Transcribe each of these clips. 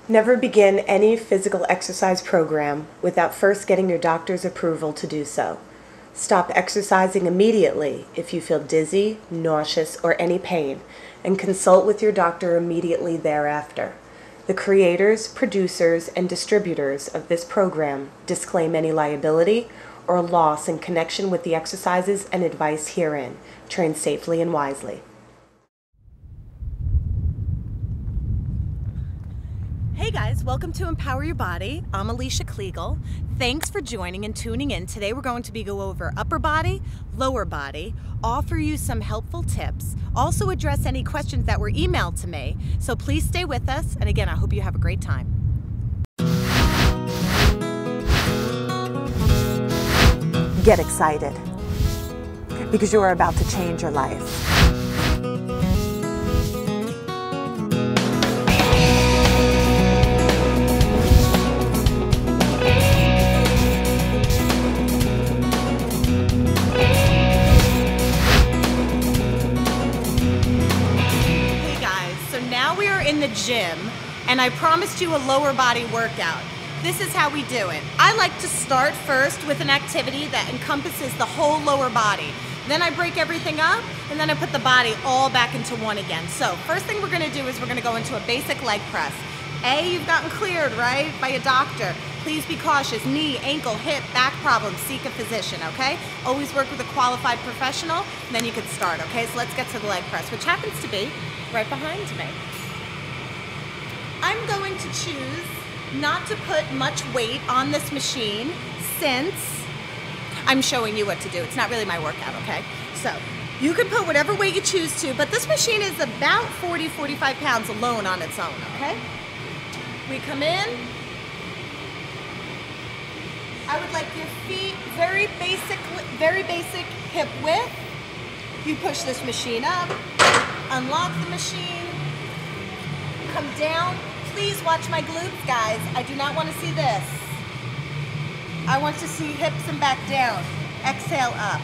Never begin any physical exercise program without first getting your doctor's approval to do so. Stop exercising immediately if you feel dizzy, nauseous, or any pain, and consult with your doctor immediately thereafter. The creators, producers, and distributors of this program disclaim any liability or loss in connection with the exercises and advice herein. Train safely and wisely. Hey guys, welcome to Empower Your Body. I'm Alycia Kleagle. Thanks for joining and tuning in. Today we're going to go over upper body, lower body, offer you some helpful tips, also address any questions that were emailed to me. So please stay with us, and again, I hope you have a great time. Get excited because you are about to change your life. In the gym, and I promised you a lower body workout. This is how we do it. I like to start first with an activity that encompasses the whole lower body. Then I break everything up, and then I put the body all back into one again. So first thing we're gonna do is we're gonna go into a basic leg press. You've gotten cleared, right, by a doctor. Please be cautious. Knee, ankle, hip, back problems, seek a physician, okay? Always work with a qualified professional, and then you can start, okay? So let's get to the leg press, which happens to be right behind me. I'm going to choose not to put much weight on this machine since I'm showing you what to do. It's not really my workout, okay? So you can put whatever weight you choose to, but this machine is about 40, 45 pounds alone on its own, okay? We come in. I would like your feet very basic hip width. You push this machine up, unlock the machine, come down. Please watch my glutes, guys. I do not want to see this. I want to see hips and back down. Exhale up.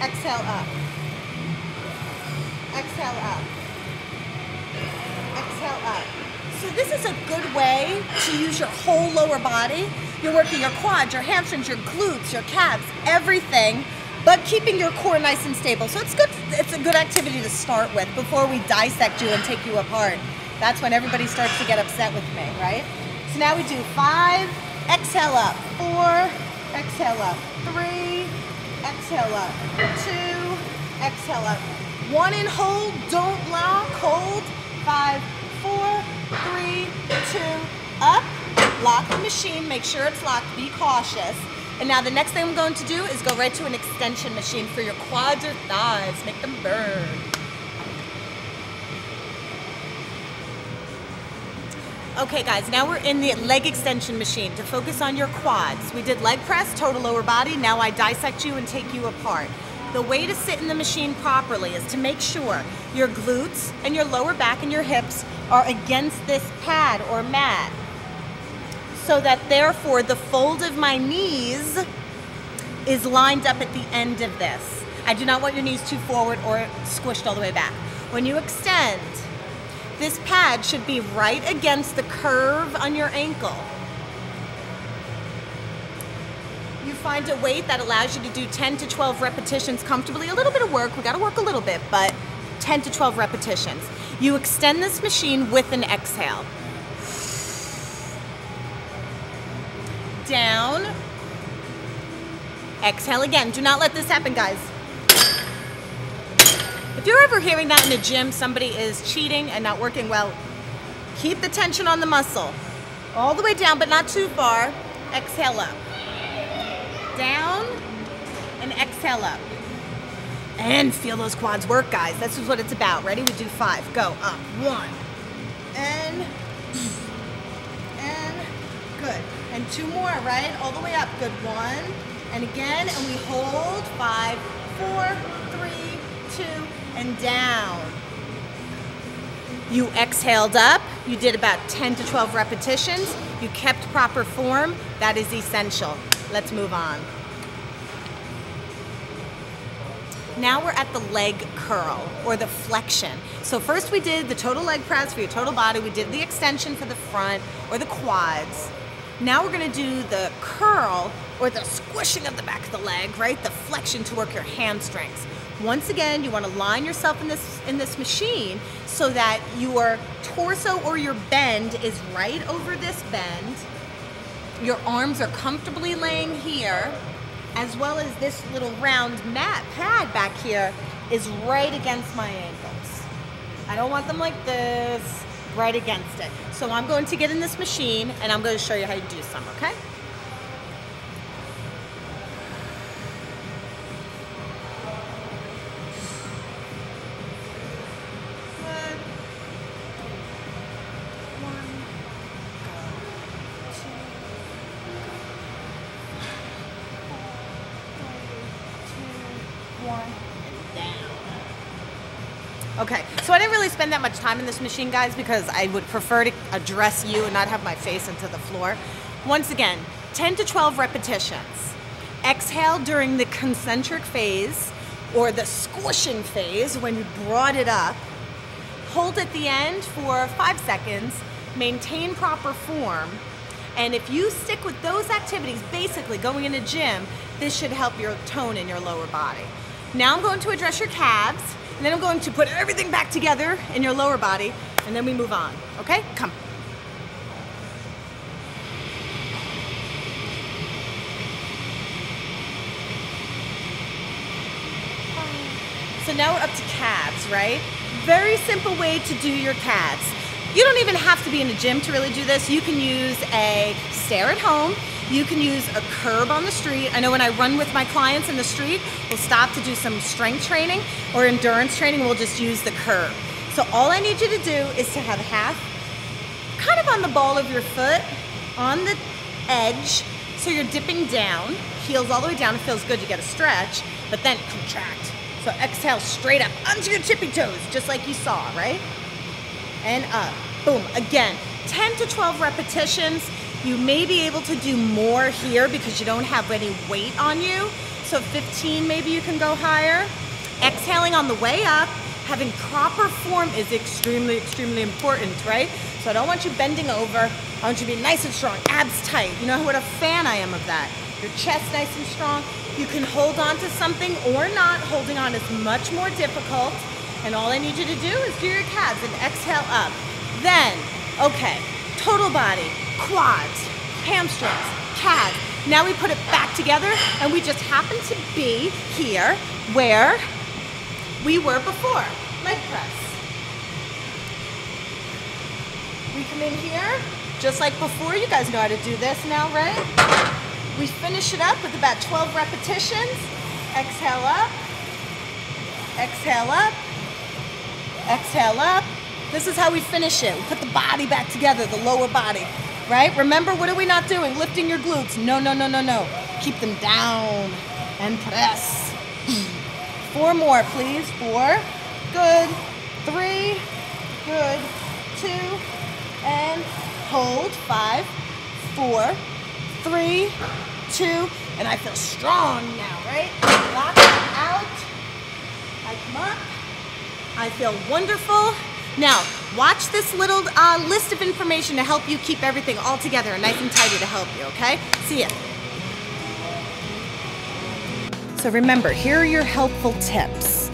Exhale up. Exhale up. Exhale up. So this is a good way to use your whole lower body. You're working your quads, your hamstrings, your glutes, your calves, everything, but keeping your core nice and stable. So it's good. It's a good activity to start with before we dissect you and take you apart. That's when everybody starts to get upset with me, right? So now we do 5, exhale up, 4, exhale up, 3, exhale up, 2, exhale up. 1 and hold, don't lock, hold, 5, 4, 3, 2, up, lock the machine, make sure it's locked, be cautious. And now the next thing I'm going to do is go right to an extension machine for your quads or thighs. Make them burn. Okay guys, now we're in the leg extension machine to focus on your quads. We did leg press, total lower body. Now I dissect you and take you apart. The way to sit in the machine properly is to make sure your glutes and your lower back and your hips are against this pad or mat, so that therefore the fold of my knees is lined up at the end of this. I do not want your knees too forward or squished all the way back. When you extend, this pad should be right against the curve on your ankle. You find a weight that allows you to do 10 to 12 repetitions comfortably. A little bit of work, we gotta work a little bit, but 10 to 12 repetitions. You extend this machine with an exhale. Down, exhale again. Do not let this happen, guys. If you're ever hearing that in the gym, somebody is cheating and not working well, keep the tension on the muscle. All the way down, but not too far. Exhale up. Down, and exhale up. And feel those quads work, guys. This is what it's about. Ready? We do 5. Go up. 1. And good. And 2 more, right? All the way up. Good. 1. And again. And we hold. 5, 4, 3, 2, and down. You exhaled up. You did about 10 to 12 repetitions. You kept proper form. That is essential. Let's move on. Now we're at the leg curl or the flexion. So first we did the total leg press for your total body. We did the extension for the front or the quads. Now we're gonna do the curl or the squishing of the back of the leg, right? The flexion to work your hamstrings. Once again, you wanna line yourself in this machine so that your torso or your bend is right over this bend. Your arms are comfortably laying here, as well as this little round mat pad back here is right against my ankles. I don't want them like this, right against it. So I'm going to get in this machine and I'm going to show you how to do some, okay? Good. One, go, two, one, and down. Okay, so I didn't really spend that much time in this machine, guys, because I would prefer to address you and not have my face into the floor. Once again, 10 to 12 repetitions. Exhale during the concentric phase or the squishing phase when you brought it up. Hold at the end for 5 seconds, maintain proper form, and if you stick with those activities, basically going in a gym, this should help your tone in your lower body. Now I'm going to address your calves, and then I'm going to put everything back together in your lower body, and then we move on, okay? Come. So now we're up to calves, right? Very simple way to do your calves. You don't even have to be in a gym to really do this. You can use a stair at home. You can use a curb on the street. I know when I run with my clients in the street, we'll stop to do some strength training or endurance training, we'll just use the curb. So all I need you to do is to have half kind of on the ball of your foot, on the edge, so you're dipping down, heels all the way down, it feels good, you get a stretch, but then contract. So exhale straight up onto your tippy toes, just like you saw, right? And up, boom, again, 10 to 12 repetitions. You may be able to do more here because you don't have any weight on you. So 15, maybe you can go higher. Exhaling on the way up, having proper form is extremely, extremely important, right? So I don't want you bending over. I want you to be nice and strong, abs tight. You know what a fan I am of that. Your chest nice and strong. You can hold on to something or not. Holding on is much more difficult. And all I need you to do is do your calves and exhale up. Then, okay, total body, quads, hamstrings, calves. Now we put it back together and we just happen to be here where we were before, leg press. We come in here, just like before. You guys know how to do this now, right? We finish it up with about 12 repetitions. Exhale up, exhale up, exhale up. This is how we finish it. We put the body back together, the lower body, right? Remember, what are we not doing? Lifting your glutes. No, no, no, no, no. Keep them down and press. 4 more, please. 4, good. 3, good. 2, and hold. 5, 4, 3, 2, and I feel strong now, right? Lock out. I come up. I feel wonderful. Now, watch this little list of information to help you keep everything all together and nice and tidy to help you, okay? See ya. So remember, here are your helpful tips.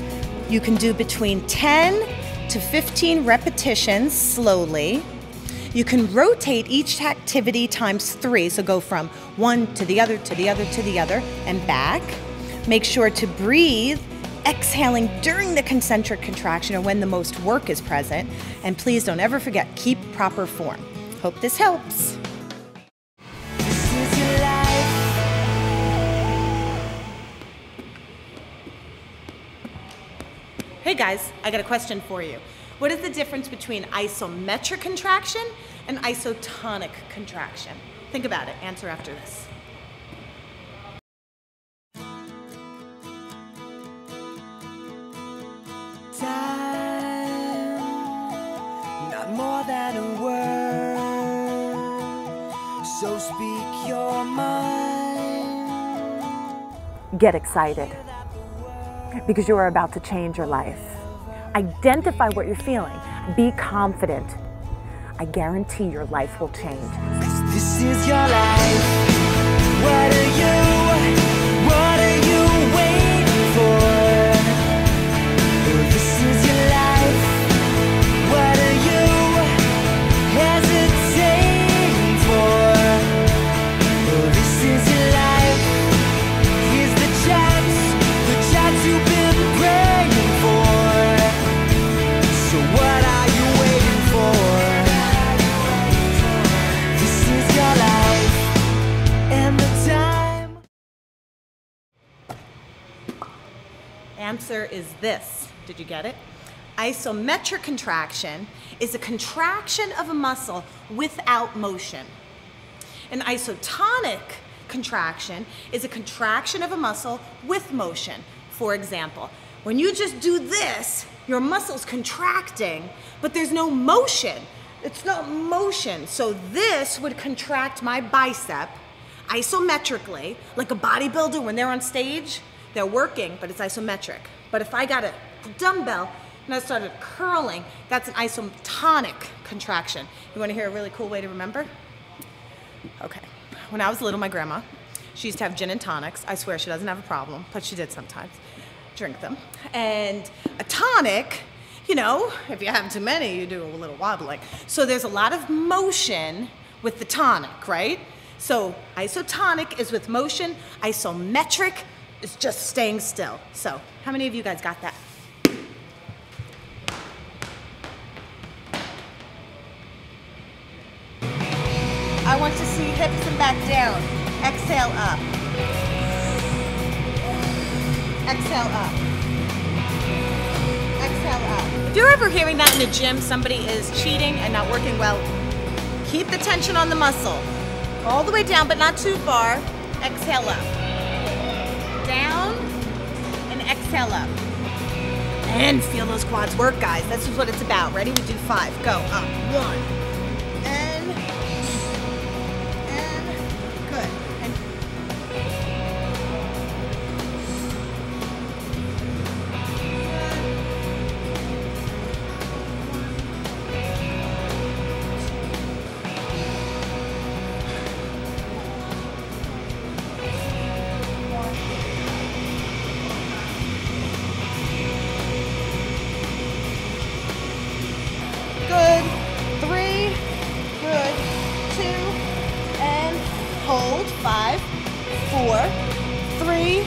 You can do between 10 to 15 repetitions slowly. You can rotate each activity times 3, so go from one to the other, to the other, to the other, and back. Make sure to breathe, exhaling during the concentric contraction or when the most work is present. And please don't ever forget, keep proper form. Hope this helps. This is your life. Hey guys, I got a question for you. What is the difference between isometric contraction and isotonic contraction? Think about it. Answer after this. Time, not more than a word. So speak your mind. Get excited. because you are about to change your life. Identify what you're feeling. Be confident. I guarantee your life will change. This is your life. What are you waiting for? This is your life. What are you hesitating for? This is your life. Here's the chance you've been praying for. So what are you waiting for? This is your life and the time. Answer is this. Did you get it? Isometric contraction is a contraction of a muscle without motion. An isotonic contraction is a contraction of a muscle with motion. For example, when you just do this, your muscle's contracting, but there's no motion. It's not motion. So this would contract my bicep isometrically, like a bodybuilder when they're on stage, they're working, but it's isometric. But if I got a dumbbell and I started curling, that's an isotonic contraction. You want to hear a really cool way to remember? Okay. When I was little, my grandma, she used to have gin and tonics. I swear she doesn't have a problem, but she did sometimes drink them. And a tonic, you know, if you have too many, you do a little wobbling. So there's a lot of motion with the tonic, right? So isotonic is with motion, isometric is just staying still. So how many of you guys got that? I want to see hips and back down. Exhale up. Exhale up. Exhale up. If you're ever hearing that in the gym, somebody is cheating and not working well, keep the tension on the muscle. All the way down, but not too far. Exhale up. Down and exhale up. And feel those quads work, guys. This is what it's about. Ready? We do 5. Go. Up. 1. Good. And good. 3. Good. 2. And hold. 5, 4, 3.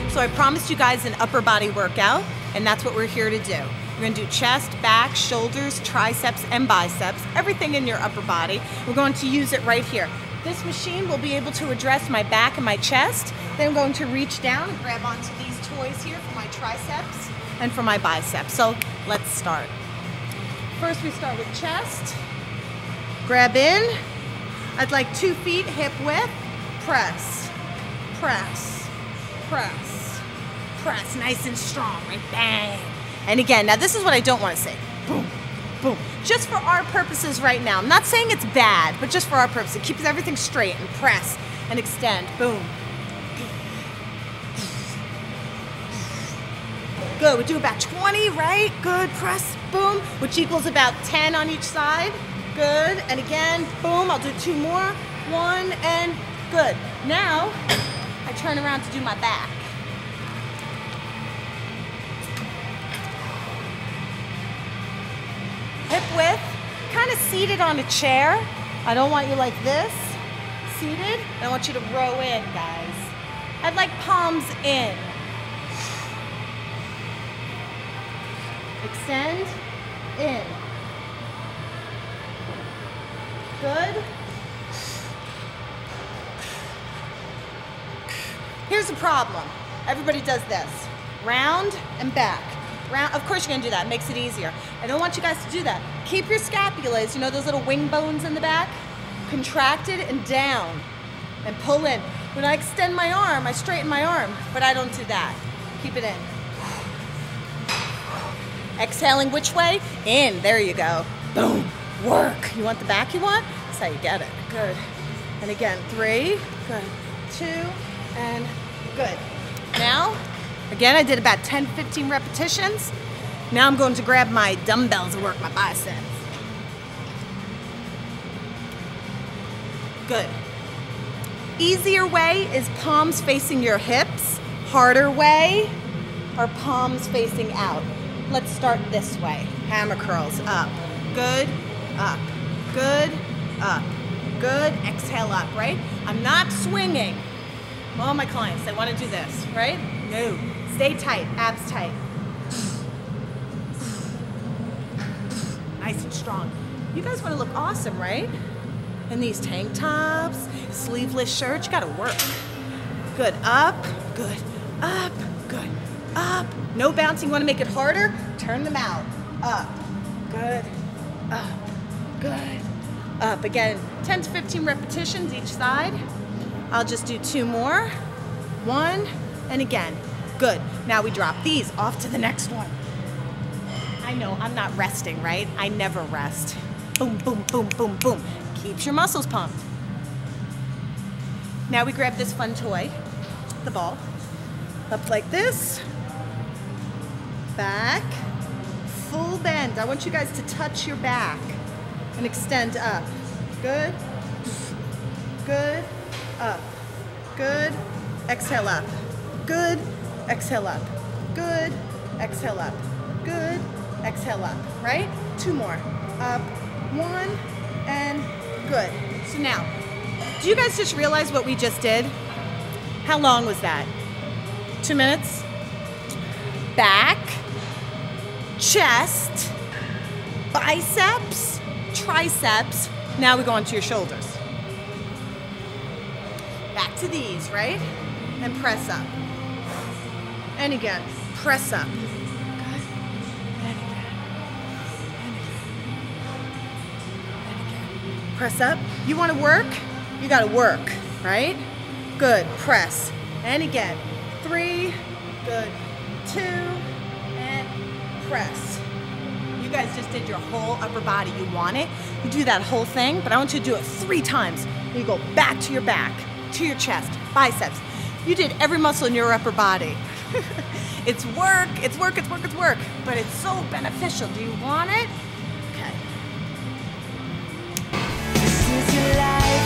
So I promised you guys an upper body workout, and that's what we're here to do. We're gonna do chest, back, shoulders, triceps, and biceps, everything in your upper body. We're going to use it right here. This machine will be able to address my back and my chest. Then I'm going to reach down and grab onto these toys here for my triceps and for my biceps. So let's start. First we start with chest. Grab in. I'd like 2 feet hip width. Press, press, press, press. Nice and strong, right? Bang. And again, now this is what I don't want to say. Boom, boom. Just for our purposes right now. I'm not saying it's bad, but just for our purposes. It keeps everything straight and press and extend. Boom. Good, we do about 20, right? Good, press, boom, which equals about 10 on each side. Good, and again, boom, I'll do 2 more. 1, and good. Now, I turn around to do my back. Hip width, kind of seated on a chair. I don't want you like this, seated. I want you to row in, guys. I'd like palms in. Extend, in. Good. Here's the problem. Everybody does this. Round and back. Round, of course you're gonna do that, it makes it easier. I don't want you guys to do that. Keep your scapulas, you know those little wing bones in the back? Contracted and down. And pull in. When I extend my arm, I straighten my arm, but I don't do that. Keep it in. Exhaling which way? In, there you go. Boom, work. You want the back you want? That's how you get it. Good. And again, 3, good. 2, and good. Now, again, I did about 10, 15 repetitions. Now I'm going to grab my dumbbells and work my biceps. Good. Easier way is palms facing your hips. Harder way are palms facing out. Let's start this way. Hammer curls, up, good, up, good, up, good, exhale up, right? I'm not swinging. All my clients, they want to do this, right? No, stay tight, abs tight. Nice and strong. You guys want to look awesome, right? In these tank tops, sleeveless shirts, you gotta work. Good, up, good, up, good, up. No bouncing, you wanna make it harder? Turn them out. Up, good, up, good, up. Again, 10 to 15 repetitions each side. I'll just do 2 more. 1, and again, good. Now we drop these off to the next one. I know, I'm not resting, right? I never rest. Boom, boom, boom, boom, boom. Keeps your muscles pumped. Now we grab this fun toy, the ball, up like this, back, full bend. I want you guys to touch your back and extend up. Good, good, up, good, exhale up, good, exhale up, good, exhale up, good, exhale up, right? 2 more, up, 1, and good. So now, do you guys just realize what we just did? How long was that? 2 minutes? Back, chest, biceps, triceps. Now we go onto your shoulders. Back to these, right? And press up. And again, press up. Press up. You want to work? You got to work, right? Good. Press. And again. 3. Good. 2. And press. You guys just did your whole upper body. You want it? You do that whole thing, but I want you to do it 3 times. You go back to your back, to your chest, biceps. You did every muscle in your upper body. It's work, it's work, it's work, it's work, but it's so beneficial. Do you want it? Okay. This is your life.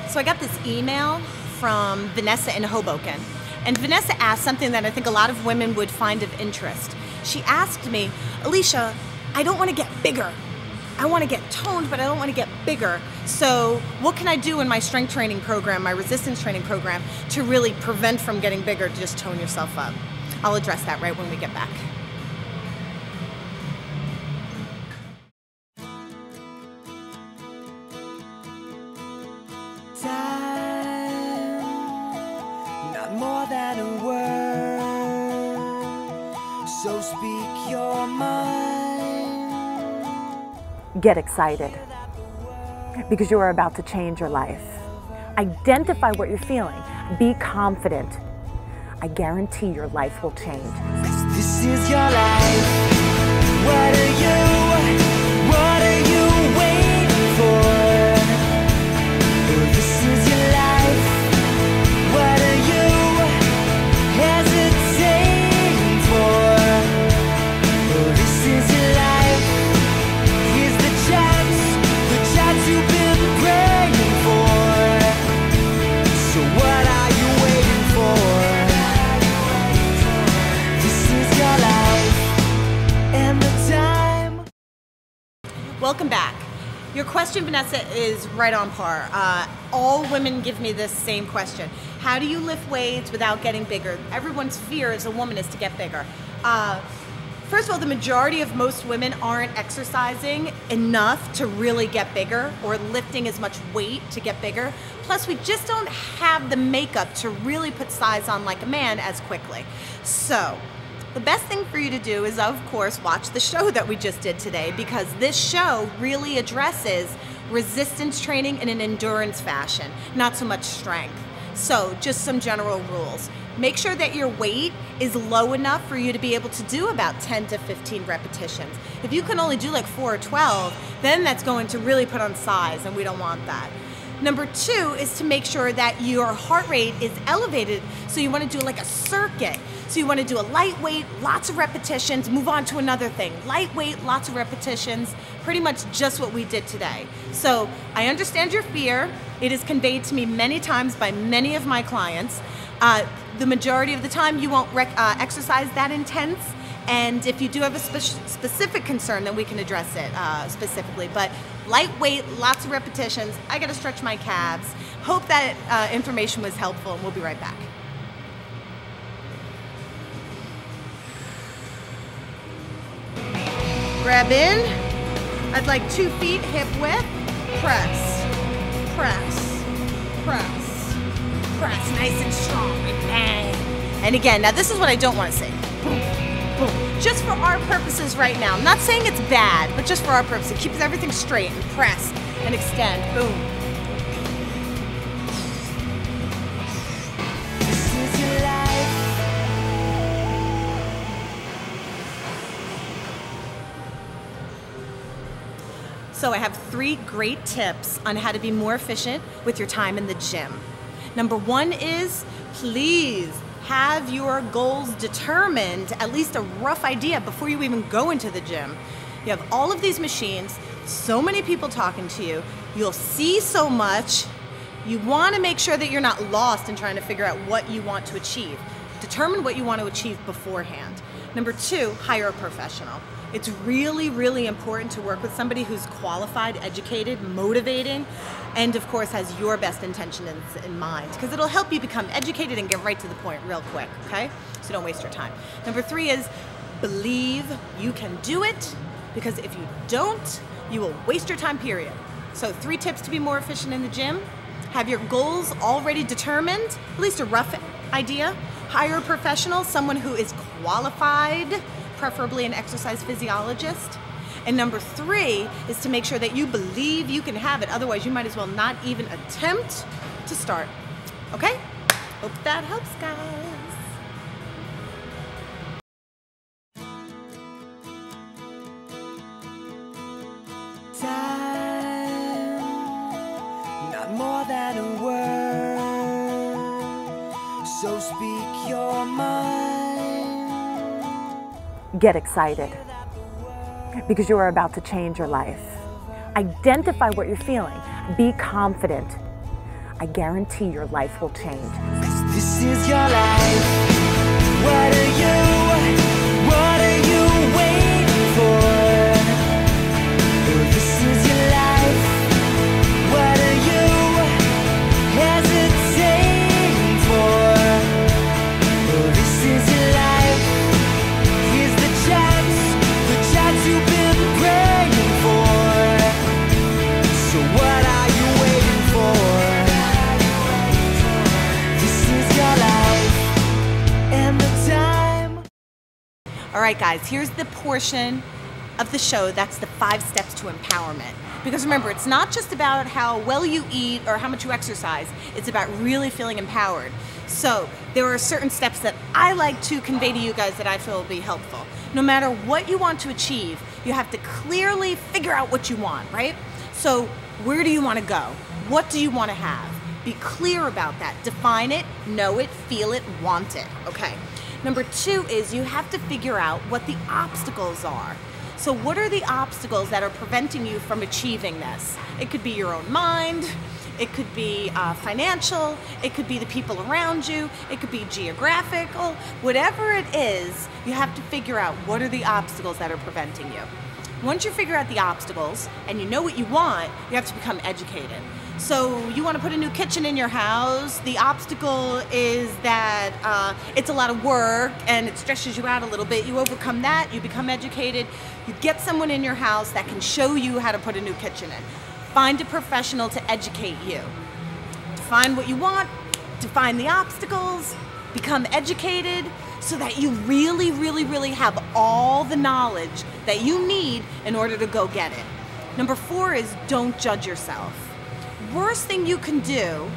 So I got this email from Vanessa in Hoboken. And Vanessa asked something that I think a lot of women would find of interest. She asked me, Alycia, I don't want to get bigger. I want to get toned, but I don't want to get bigger. So what can I do in my strength training program, my resistance training program, to really prevent from getting bigger, to just tone yourself up? I'll address that right when we get back. Time, not more than a word. So speak your mind. Get excited because you are about to change your life. Identify what you're feeling. Be confident. I guarantee your life will change. This is your life. What are you waiting for? This is your life. What are you hesitating for? This is your life. Here's the chance you've been praying for. So what are you waiting for? This is your life and the time. Welcome back. Your question, Vanessa, is right on par. All women give me this same question. How do you lift weights without getting bigger? Everyone's fear as a woman is to get bigger. First of all, the majority of most women aren't exercising enough to really get bigger or lifting as much weight to get bigger. Plus, we just don't have the makeup to really put size on like a man as quickly. So, the best thing for you to do is, of course, watch the show that we just did today, because this show really addresses resistance training in an endurance fashion, not so much strength. So, just some general rules. Make sure that your weight is low enough for you to be able to do about 10 to 15 repetitions. If you can only do like 4 or 12, then that's going to really put on size, and we don't want that. Number 2 is to make sure that your heart rate is elevated, so you want to do like a circuit. So you want to do a lightweight, lots of repetitions, move on to another thing. Lightweight, lots of repetitions, pretty much just what we did today. So I understand your fear. It is conveyed to me many times by many of my clients. The majority of the time you won't exercise that intense, and if you do have a specific concern, then we can address it specifically. But lightweight, lots of repetitions. I gotta stretch my calves. Hope that information was helpful, and we'll be right back. Grab in. I'd like 2 feet hip width. Press, press, press, press. Nice and strong. Bang. And again, now this is what I don't want to say. Boom, boom. Just for our purposes right now. I'm not saying it's bad, but just for our purposes. It keeps everything straight and press and extend. Boom. This is your life. So I have 3 great tips on how to be more efficient with your time in the gym. Number 1 is, please have your goals determined, at least a rough idea before you even go into the gym. You have all of these machines, so many people talking to you, you'll see so much. You want to make sure that you're not lost in trying to figure out what you want to achieve. Determine what you want to achieve beforehand. Number 2, hire a professional. It's really, really important to work with somebody who's qualified, educated, motivating, and of course has your best intentions in mind, because it'll help you become educated and get right to the point real quick, okay? So don't waste your time. Number 3 is believe you can do it, because if you don't, you will waste your time, period. So 3 tips to be more efficient in the gym. Have your goals already determined, at least a rough idea. Hire a professional, someone who is qualified, preferably an exercise physiologist. And number 3 is to make sure that you believe you can have it. Otherwise, you might as well not even attempt to start. Okay? Hope that helps, guys. Time, not more than a word. So speak your mind. Get excited, because you are about to change your life. Identify what you're feeling. Be confident. I guarantee your life will change. This is your life. What are you waiting for? This is your life. What are you hesitating for? This is your life. Here's the chance you've been praying for. So what are you waiting for? This is your life and the time. All right, guys, here's the portion of the show that's the 5 steps to empowerment. Because remember, it's not just about how well you eat or how much you exercise, it's about really feeling empowered. So there are certain steps that I like to convey to you guys that I feel will be helpful. No matter what you want to achieve, you have to clearly figure out what you want, right? So where do you want to go? What do you want to have? Be clear about that. Define it, know it, feel it, want it, okay? Number 2 is you have to figure out what the obstacles are. So what are the obstacles that are preventing you from achieving this? It could be your own mind, it could be financial, it could be the people around you, it could be geographical, whatever it is, you have to figure out what are the obstacles that are preventing you. Once you figure out the obstacles and you know what you want, you have to become educated. So you want to put a new kitchen in your house. The obstacle is that it's a lot of work and it stresses you out a little bit. You overcome that, you become educated, you get someone in your house that can show you how to put a new kitchen in. Find a professional to educate you. Define what you want, define the obstacles, become educated so that you really, really, really have all the knowledge that you need in order to go get it. Number 4 is don't judge yourself. Worst thing you can do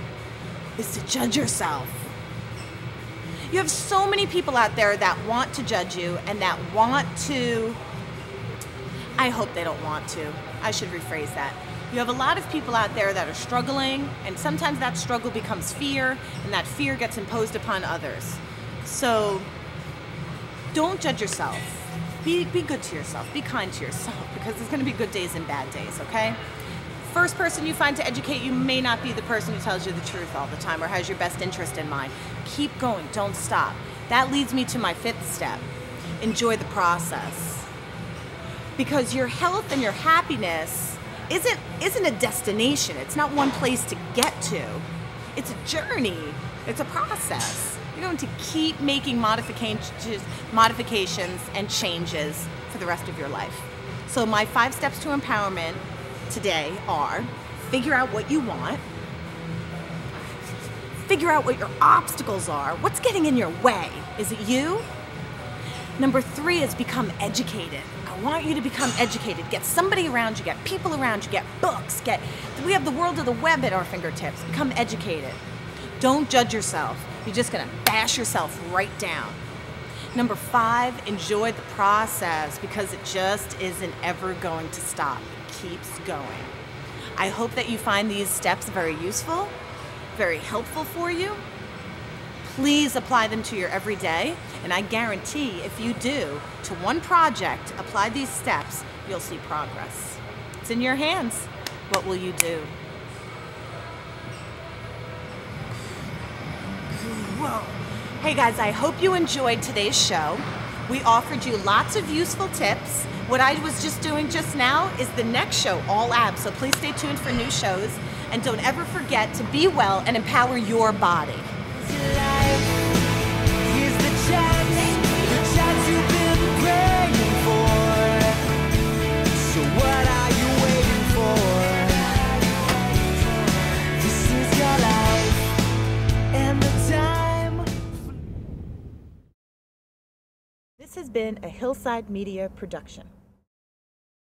is to judge yourself. You have so many people out there that want to judge you and that want to, I hope they don't want to. I should rephrase that. You have a lot of people out there that are struggling, and sometimes that struggle becomes fear, and that fear gets imposed upon others. So don't judge yourself. Be good to yourself. Be kind to yourself, because there's going to be good days and bad days, okay? First person you find to educate you may not be the person who tells you the truth all the time or has your best interest in mind. Keep going. Don't stop. That leads me to my 5th step. Enjoy the process. Because your health and your happiness isn't a destination. It's not one place to get to. It's a journey. It's a process. You're going to keep making modifications and changes for the rest of your life. So my 5 steps to empowerment today are: figure out what you want, figure out what your obstacles are. What's getting in your way? Is it you? Number 3 is become educated. I want you to become educated. Get somebody around you, get people around you, get books, we have the world of the web at our fingertips. Become educated. Don't judge yourself. You're just gonna bash yourself right down. Number 5, enjoy the process, because it just isn't ever going to stop. It keeps going. I hope that you find these steps very useful, very helpful for you. Please apply them to your everyday, and I guarantee if you do, to one project, apply these steps, you'll see progress. It's in your hands. What will you do? Whoa. Hey guys, I hope you enjoyed today's show. We offered you lots of useful tips. What I was just doing just now is the next show, all abs, so please stay tuned for new shows, and don't ever forget to be well and empower your body. Here's the chance you've been praying for. So what are you waiting for? This is your life and the time. This has been a Hillside Media production.